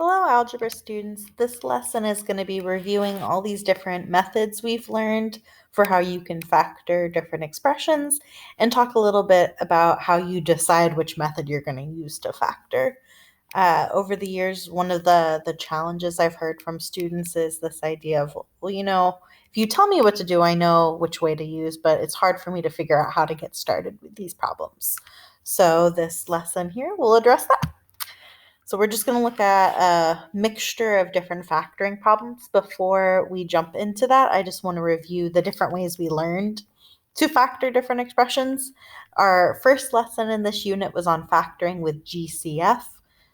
Hello, algebra students. This lesson is going to be reviewing all these different methods we've learned for how you can factor different expressions and talk a little bit about how you decide which method you're going to use to factor. Over the years, one of the challenges I've heard from students is this idea of, if you tell me what to do, I know which way to use, but it's hard for me to figure out how to get started with these problems. So this lesson here will address that. So we're just going to look at a mixture of different factoring problems. Before we jump into that, I just want to review the different ways we learned to factor different expressions. Our first lesson in this unit was on factoring with GCF.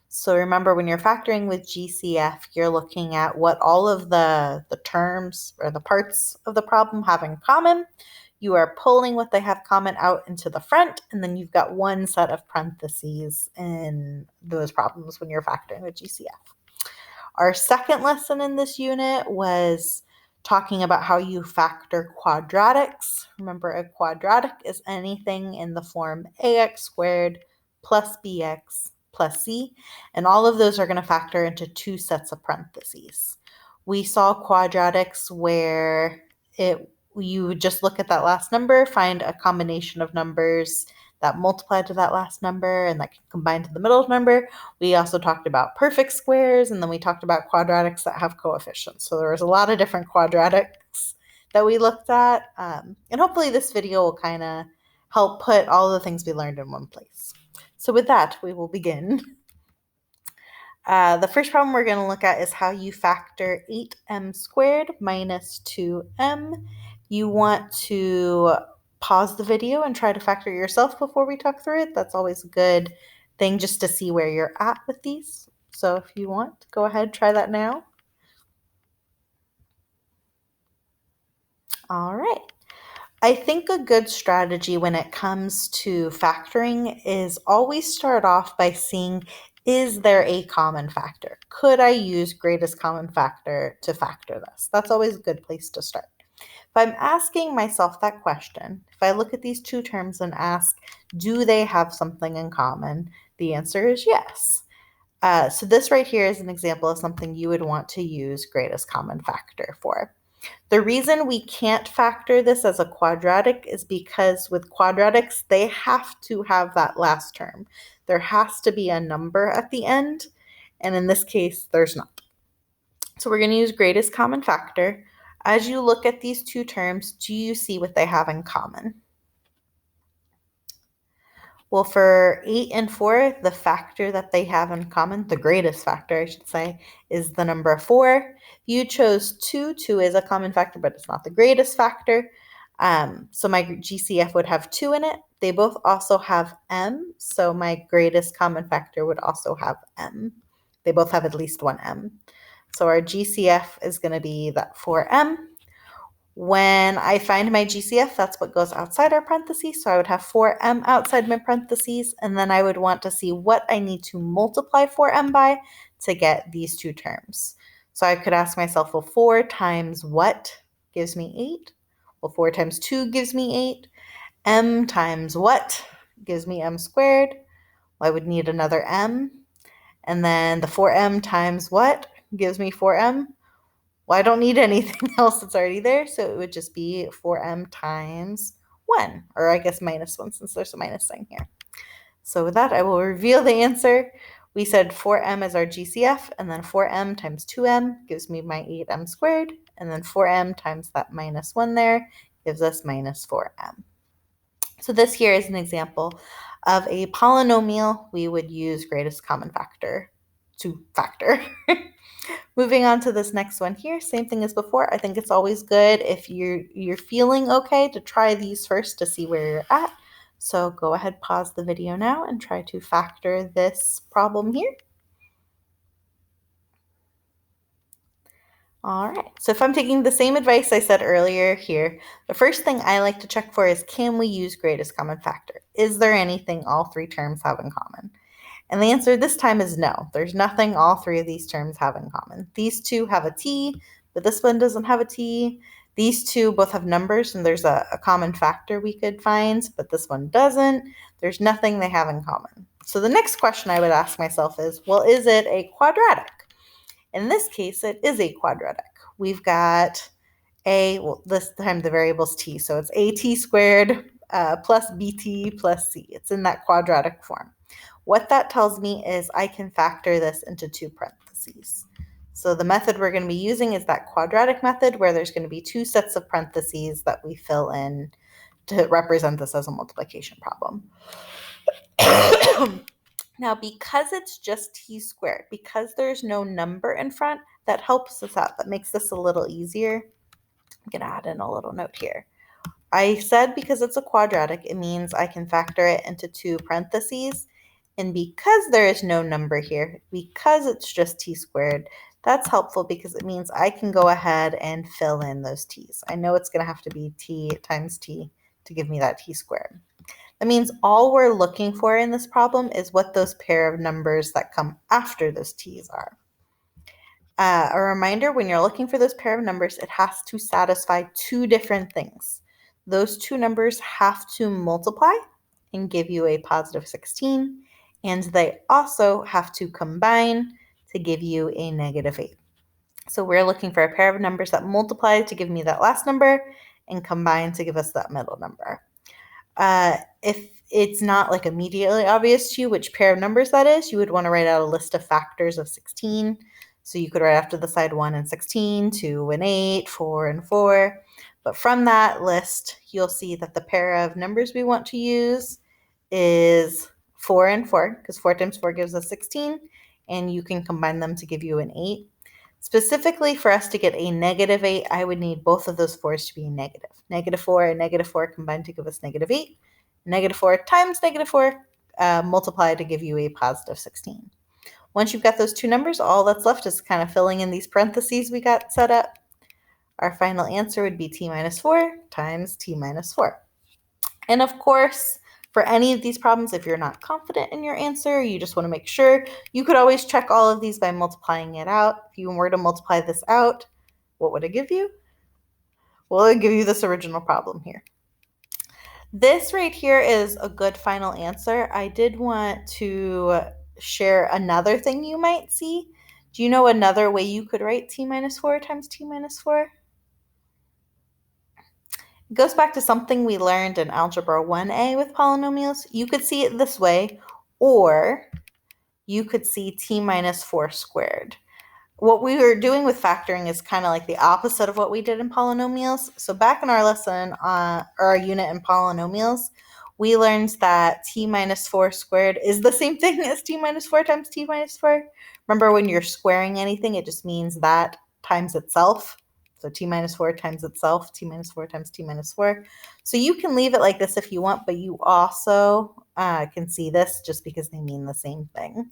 So remember, when you're factoring with GCF, you're looking at what all of the terms or the parts of the problem have in common. You are pulling what they have common out into the front, and then you've got one set of parentheses in those problems when you're factoring with GCF. Our second lesson in this unit was talking about how you factor quadratics. Remember, a quadratic is anything in the form ax squared plus bx plus c, and all of those are going to factor into two sets of parentheses. We saw quadratics where you would just look at that last number, find a combination of numbers that multiply to that last number and that can combine to the middle number. We also talked about perfect squares, and then we talked about quadratics that have coefficients. So there was a lot of different quadratics that we looked at, and hopefully this video will kind of help put all the things we learned in one place. So with that, we will begin. The first problem we're going to look at is how you factor 8m squared minus 2m. You want to pause the video and try to factor it yourself before we talk through it. That's always a good thing just to see where you're at with these. So if you want, go ahead, try that now. All right. I think a good strategy when it comes to factoring is always start off by seeing, is there a common factor? Could I use greatest common factor to factor this? That's always a good place to start. If I'm asking myself that question, if I look at these two terms and ask, do they have something in common? The answer is yes. So this right here is an example of something you would want to use greatest common factor for. The reason we can't factor this as a quadratic is because with quadratics, they have to have that last term. There has to be a number at the end, and in this case, there's not. So we're going to use greatest common factor. As you look at these two terms, do you see what they have in common? Well, for 8 and 4, the factor that they have in common, the greatest factor, I should say, is the number 4. You chose 2. 2 is a common factor, but it's not the greatest factor. So my GCF would have 2 in it. They both also have m, so my greatest common factor would also have m. They both have at least one m. So our GCF is going to be that 4m. When I find my GCF, that's what goes outside our parentheses. So I would have 4m outside my parentheses, and then I would want to see what I need to multiply 4m by to get these two terms. So I could ask myself, well, 4 times what gives me 8? Well, 4 times 2 gives me 8. M times what gives me m squared? Well, I would need another m. And then the 4m times what gives me 4m? Well, I don't need anything else that's already there, so it would just be 4m times 1, or I guess minus 1 since there's a minus sign here. So with that, I will reveal the answer. We said 4m is our GCF, and then 4m times 2m gives me my 8m squared, and then 4m times that minus 1 there gives us minus 4m. So this here is an example of a polynomial we would use greatest common factor to factor. Moving on to this next one here, same thing as before. I think it's always good if you're feeling okay to try these first to see where you're at. So go ahead, pause the video now and try to factor this problem here. All right, so if I'm taking the same advice I said earlier here, the first thing I like to check for is, can we use greatest common factor? Is there anything all three terms have in common? And the answer this time is no. There's nothing all three of these terms have in common. These two have a t, but this one doesn't have a t. These two both have numbers, and there's a common factor we could find, but this one doesn't. There's nothing they have in common. So the next question I would ask myself is, well, is it a quadratic? In this case, it is a quadratic. We've got this time the variable's t, so it's at squared plus bt plus c. It's in that quadratic form. What that tells me is I can factor this into two parentheses. So the method we're going to be using is that quadratic method where there's going to be two sets of parentheses that we fill in to represent this as a multiplication problem. Now, because it's just t squared, because there's no number in front, that helps us out. That makes this a little easier. I'm going to add in a little note here. I said because it's a quadratic, it means I can factor it into two parentheses. And because there is no number here, because it's just t squared, that's helpful because it means I can go ahead and fill in those t's. I know it's going to have to be t times t to give me that t squared. That means all we're looking for in this problem is what those pair of numbers that come after those t's are. A reminder, when you're looking for this pair of numbers, it has to satisfy two different things. Those two numbers have to multiply and give you a positive 16, and they also have to combine to give you a negative 8. So we're looking for a pair of numbers that multiply to give me that last number and combine to give us that middle number. If it's not like immediately obvious to you which pair of numbers that is, you would want to write out a list of factors of 16. So you could write off to the side 1 and 16, 2 and 8, 4 and 4. But from that list, you'll see that the pair of numbers we want to use is 4 and 4, because 4 times 4 gives us 16, and you can combine them to give you an 8. Specifically, for us to get a negative 8, I would need both of those 4s to be negative. Negative 4 and negative 4 combined to give us negative 8. Negative 4 times negative 4 multiplied to give you a positive 16. Once you've got those two numbers, all that's left is kind of filling in these parentheses we got set up. Our final answer would be t minus 4 times t minus 4. And of course, for any of these problems, if you're not confident in your answer, you just want to make sure, you could always check all of these by multiplying it out. If you were to multiply this out, what would it give you? Well, it would give you this original problem here. This right here is a good final answer. I did want to share another thing you might see. Do you know another way you could write t minus 4 times t minus 4? It goes back to something we learned in Algebra 1A with polynomials. You could see it this way, or you could see t minus 4 squared. What we were doing with factoring is kind of like the opposite of what we did in polynomials. So back in our lesson, or our unit in polynomials, we learned that t minus 4 squared is the same thing as t minus 4 times t minus 4. Remember, when you're squaring anything, it just means that times itself. So t minus 4 times itself, t minus 4 times t minus 4. So you can leave it like this if you want, but you also can see this just because they mean the same thing.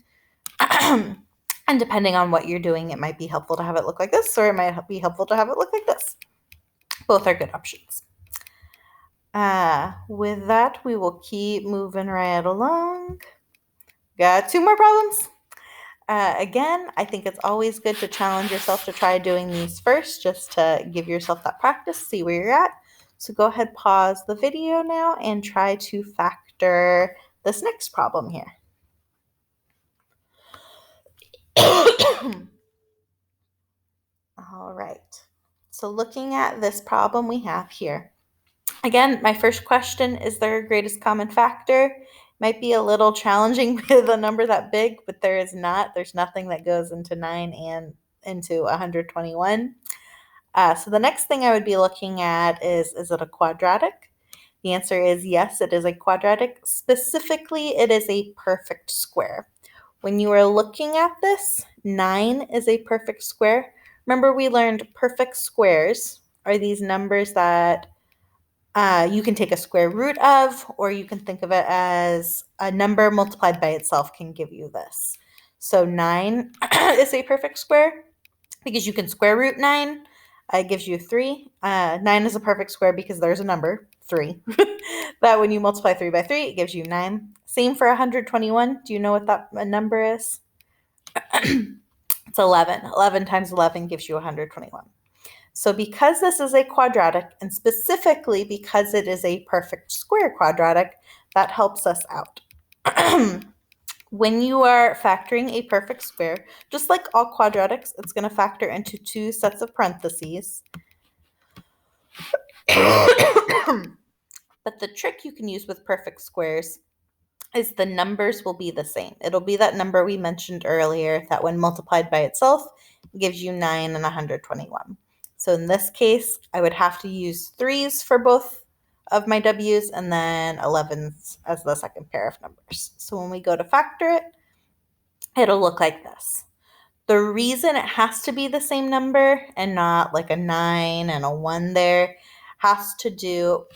And depending on what you're doing, it might be helpful to have it look like this, or it might be helpful to have it look like this. Both are good options. With that, we will keep moving right along. Got two more problems. Again, I think it's always good to challenge yourself to try doing these first, just to give yourself that practice, see where you're at. So go ahead, pause the video now, and try to factor this next problem here. All right, so looking at this problem we have here. Again, my first question, is there a greatest common factor? Might be a little challenging with a number that big, but there is not. There's nothing that goes into 9 and into 121. So the next thing I would be looking at is it a quadratic? The answer is yes, it is a quadratic. Specifically, it is a perfect square. When you are looking at this, 9 is a perfect square. Remember, we learned perfect squares are these numbers that you can take a square root of, or you can think of it as a number multiplied by itself can give you this. So 9 is a perfect square because you can square root 9. It gives you 3. 9 is a perfect square because there's a number, 3. That when you multiply 3 by 3, it gives you 9. Same for 121. Do you know what that number is? It's 11. 11 times 11 gives you 121. So because this is a quadratic, and specifically because it is a perfect square quadratic, that helps us out. When you are factoring a perfect square, just like all quadratics, it's going to factor into two sets of parentheses. But the trick you can use with perfect squares is the numbers will be the same. It'll be that number we mentioned earlier that when multiplied by itself gives you 9 and 121. So in this case, I would have to use 3's for both of my w's and then 11's as the second pair of numbers. So when we go to factor it, it'll look like this. The reason it has to be the same number and not like a 9 and a 1 there has to do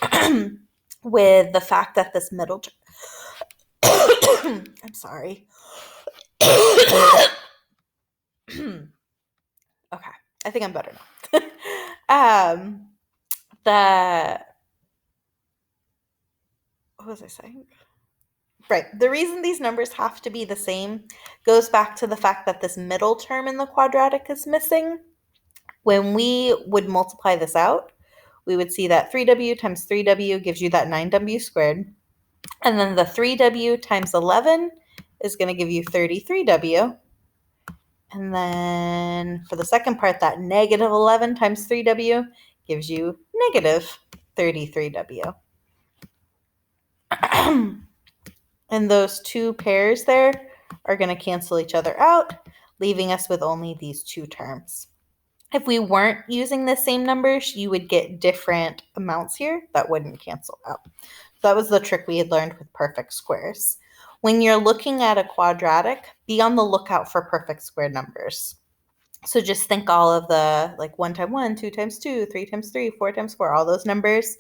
with the fact that this middle term, I'm sorry. Okay, I think I'm better now. What was I saying? Right. The reason these numbers have to be the same goes back to the fact that this middle term in the quadratic is missing. When we would multiply this out, we would see that 3w times 3w gives you that 9w squared. And then the 3w times 11 is going to give you 33w. And then for the second part, that negative 11 times 3w gives you negative 33w. And those two pairs there are going to cancel each other out, leaving us with only these two terms. If we weren't using the same numbers, you would get different amounts here that wouldn't cancel out. So that was the trick we had learned with perfect squares. When you're looking at a quadratic, be on the lookout for perfect square numbers. So just think all of the like 1 times 1, 2 times 2, 3 times 3, 4 times 4, all those numbers,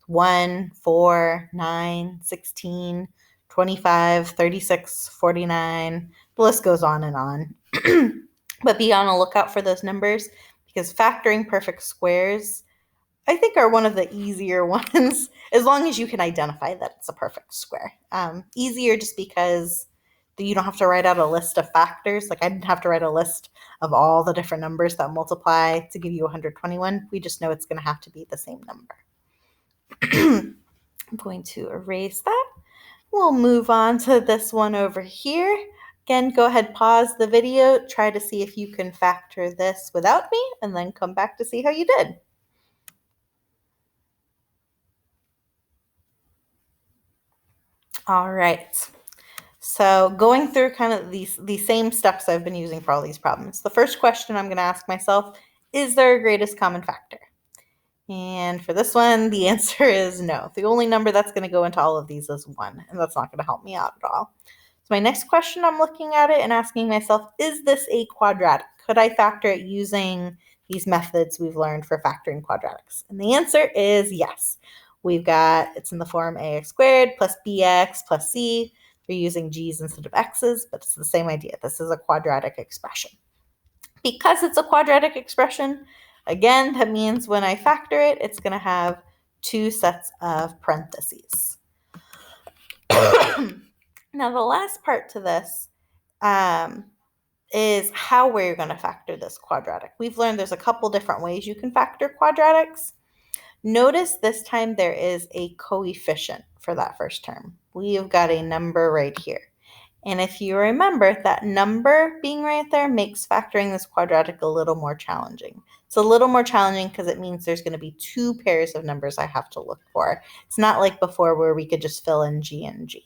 1, 4, 9, 16, 25, 36, 49, the list goes on and on. But be on the lookout for those numbers because factoring perfect squares, I think, are one of the easier ones, as long as you can identify that it's a perfect square. Easier just because you don't have to write out a list of factors. Like I didn't have to write a list of all the different numbers that multiply to give you 121. We just know it's going to have to be the same number. I'm going to erase that. We'll move on to this one over here. Again, go ahead, pause the video, try to see if you can factor this without me, and then come back to see how you did. All right. So going through kind of these same steps I've been using for all these problems. The first question I'm going to ask myself, is there a greatest common factor? And for this one, the answer is no. The only number that's going to go into all of these is 1, and that's not going to help me out at all. So my next question, I'm looking at it and asking myself, is this a quadratic? Could I factor it using these methods we've learned for factoring quadratics? And the answer is yes. We've got, it's in the form ax squared plus bx plus c. We're using g's instead of x's, but it's the same idea. This is a quadratic expression. Because it's a quadratic expression, again, that means when I factor it, it's going to have two sets of parentheses. Now, the last part to this is how we're going to factor this quadratic. We've learned there's a couple different ways you can factor quadratics. Notice this time there is a coefficient for that first term. We have got a number right here. And if you remember, that number being right there makes factoring this quadratic a little more challenging. It's a little more challenging because it means there's going to be two pairs of numbers I have to look for. It's not like before where we could just fill in g and g.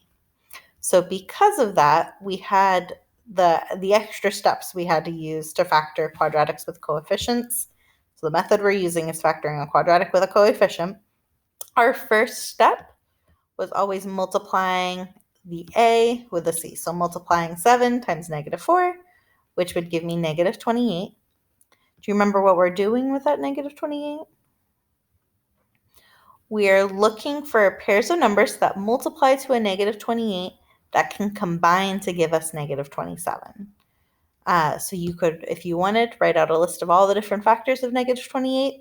So because of that, we had the extra steps we had to use to factor quadratics with coefficients. So the method we're using is factoring a quadratic with a coefficient. Our first step was always multiplying the a with the c. So multiplying 7 times negative 4, which would give me negative 28. Do you remember what we're doing with that negative 28? We are looking for pairs of numbers that multiply to a negative 28 that can combine to give us negative 27. So you could, if you wanted, write out a list of all the different factors of negative 28.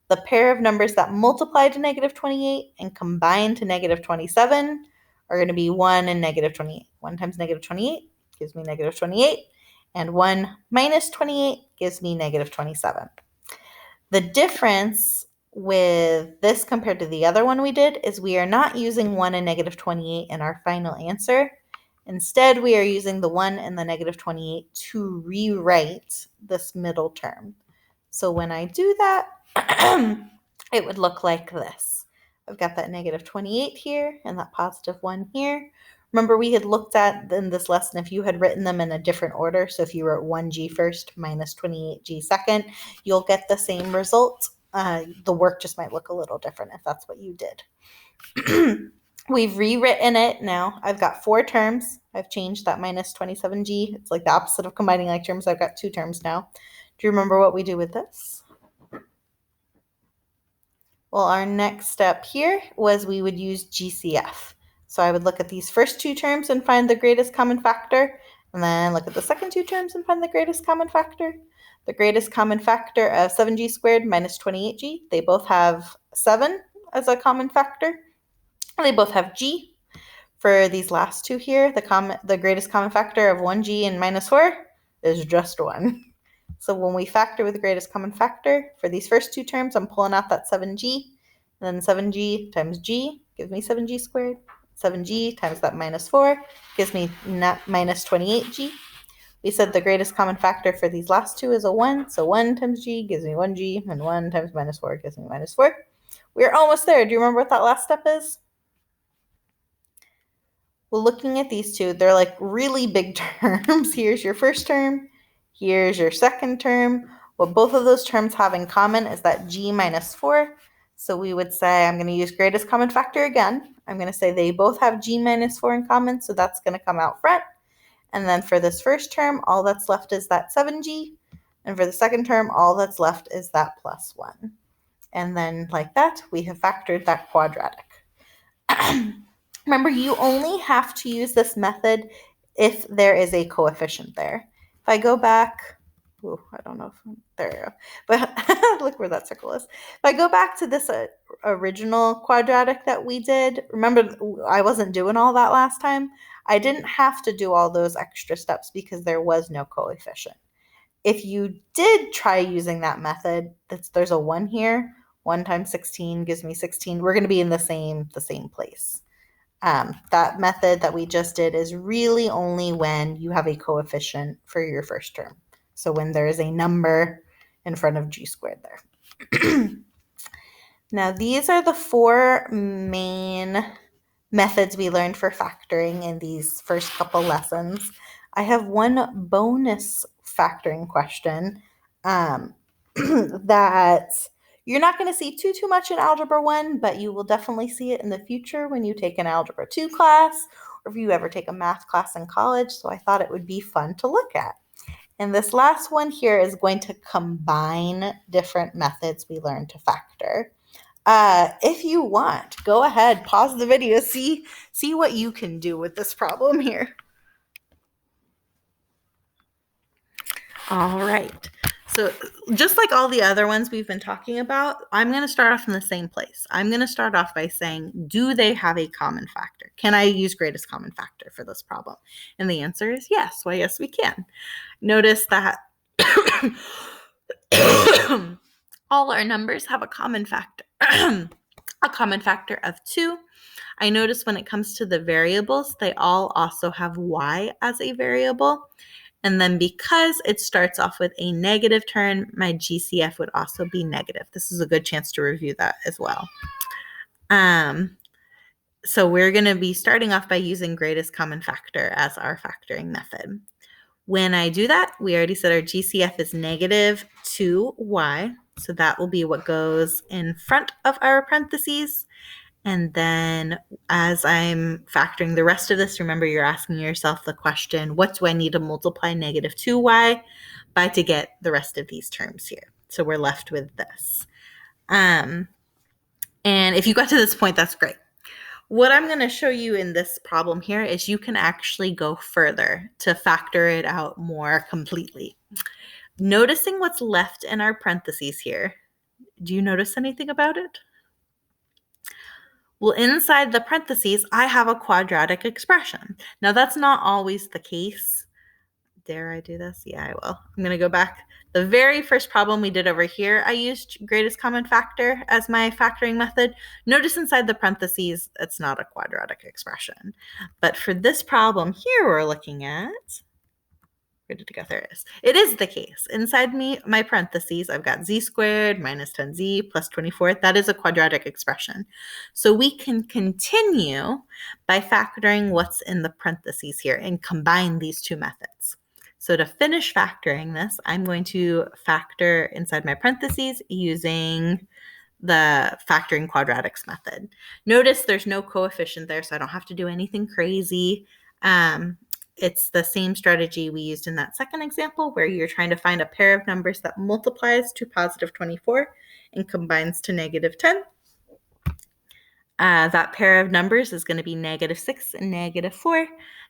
The pair of numbers that multiply to negative 28 and combine to negative 27 are going to be 1 and negative 28. 1 times negative 28 gives me negative 28, and 1 minus 28 gives me negative 27. The difference with this compared to the other one we did is we are not using 1 and negative 28 in our final answer. Instead, we are using the 1 and the negative 28 to rewrite this middle term. So when I do that, it would look like this. I've got that negative 28 here and that positive 1 here. Remember, we had looked at in this lesson if you had written them in a different order. So if you wrote 1g first minus 28g second, you'll get the same result. The work just might look a little different if that's what you did. We've rewritten it now. I've got 4 terms. I've changed that minus 27g. It's like the opposite of combining like terms. I've got 2 terms now. Do you remember what we do with this? Well, our next step here was we would use GCF. So I would look at these first 2 terms and find the greatest common factor, and then look at the second 2 terms and find the greatest common factor. The greatest common factor of 7g squared minus 28g, they both have 7 as a common factor. And they both have g. For these last 2 here, the greatest common factor of 1g and minus 4 is just 1. So when we factor with the greatest common factor, for these first 2 terms, I'm pulling out that 7g. And then 7g times g gives me 7g squared. 7g times that minus 4 gives me minus 28g. We said the greatest common factor for these last 2 is a 1. So 1 times g gives me 1g, and 1 times minus 4 gives me minus 4. We're almost there. Do you remember what that last step is? Well, looking at these 2, they're like really big terms. Here's your first term. Here's your second term. What both of those terms have in common is that g minus 4. So we would say, I'm going to use greatest common factor again. I'm going to say they both have g minus 4 in common, so that's going to come out front. And then for this first term, all that's left is that 7g. And for the second term, all that's left is that plus 1. And then like that, we have factored that quadratic. Remember, you only have to use this method if there is a coefficient there. If I go back, I don't know if, there we go. But look where that circle is. If I go back to this original quadratic that we did, remember I wasn't doing all that last time. I didn't have to do all those extra steps because there was no coefficient. If you did try using that method, there's a 1 here. 1 times 16 gives me 16. We're going to be in the same place. That method that we just did is really only when you have a coefficient for your first term. So when there is a number in front of g squared there. Now, these are the 4 main methods we learned for factoring in these first couple lessons. I have one bonus factoring question that you're not going to see too much in Algebra 1, but you will definitely see it in the future when you take an Algebra 2 class or if you ever take a math class in college. So I thought it would be fun to look at. And this last one here is going to combine different methods we learned to factor. If you want, go ahead, pause the video, see what you can do with this problem here. All right. So just like all the other ones we've been talking about, I'm going to start off in the same place. I'm going to start off by saying, do they have a common factor? Can I use greatest common factor for this problem? And the answer is yes. Well, yes, we can. Notice that all our numbers have a common factor, a common factor of 2. I notice when it comes to the variables, they all also have y as a variable. And then because it starts off with a negative term, my GCF would also be negative. This is a good chance to review that as well. So we're going to be starting off by using greatest common factor as our factoring method. When I do that, we already said our GCF is negative 2y. So that will be what goes in front of our parentheses. And then as I'm factoring the rest of this, remember you're asking yourself the question, what do I need to multiply negative 2y by to get the rest of these terms here? So we're left with this. And if you got to this point, that's great. What I'm going to show you in this problem here is you can actually go further to factor it out more completely. Noticing what's left in our parentheses here, do you notice anything about it? Well, inside the parentheses, I have a quadratic expression. Now, that's not always the case, Dare I do this? Yeah, I will. I'm going to go back. The very first problem we did over here, I used greatest common factor as my factoring method. Notice inside the parentheses, it's not a quadratic expression. But for this problem here we're looking at, where did it go? There it is. It is the case. Inside my parentheses, I've got z squared minus 10z plus 24. That is a quadratic expression. So we can continue by factoring what's in the parentheses here and combine these two methods. So to finish factoring this, I'm going to factor inside my parentheses using the factoring quadratics method. Notice there's no coefficient there, so I don't have to do anything crazy. It's the same strategy we used in that second example where you're trying to find a pair of numbers that multiplies to positive 24 and combines to negative 10. That pair of numbers is going to be negative 6 and negative 4.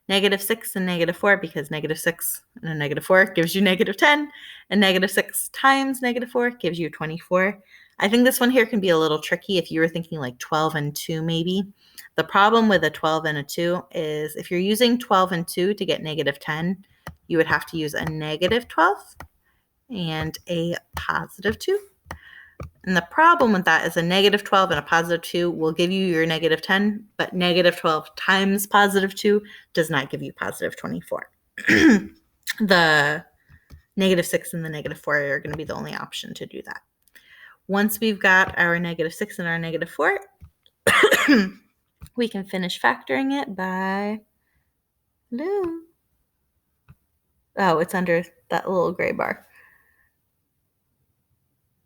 Negative 6 and negative 4, because negative 6 and a negative 4 gives you negative 10, and negative 6 times negative 4 gives you 24. I think this one here can be a little tricky if you were thinking like 12 and 2 maybe. The problem with a 12 and a 2 is if you're using 12 and 2 to get negative 10, you would have to use a negative 12 and a positive 2. And the problem with that is a negative 12 and a positive 2 will give you your negative 10, but negative 12 times positive 2 does not give you positive 24. The negative 6 and the negative 4 are going to be the only option to do that. Once we've got our negative 6 and our negative 4, we can finish factoring it by, oh, it's under that little gray bar.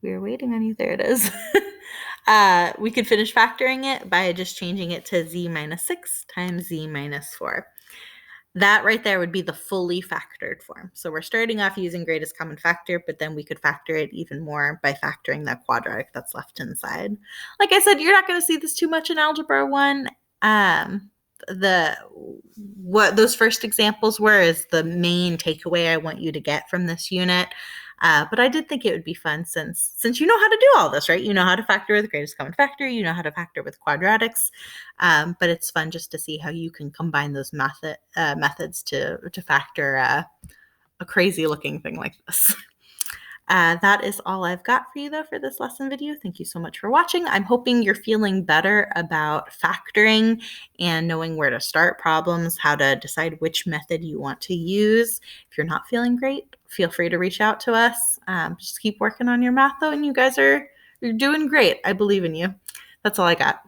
We're waiting on you. There it is. We could finish factoring it by just changing it to z minus 6 times z minus 4. That right there would be the fully factored form. So we're starting off using greatest common factor, but then we could factor it even more by factoring that quadratic that's left inside. Like I said, you're not going to see this too much in Algebra 1. What those first examples were is the main takeaway I want you to get from this unit. But I did think it would be fun since you know how to do all this, right? You know how to factor with the greatest common factor. You know how to factor with quadratics. But it's fun just to see how you can combine those methods to factor a crazy looking thing like this. That is all I've got for you, though, for this lesson video. Thank you so much for watching. I'm hoping you're feeling better about factoring and knowing where to start problems, how to decide which method you want to use. If you're not feeling great, feel free to reach out to us. Just keep working on your math, though, and you guys are doing great. I believe in you. That's all I got.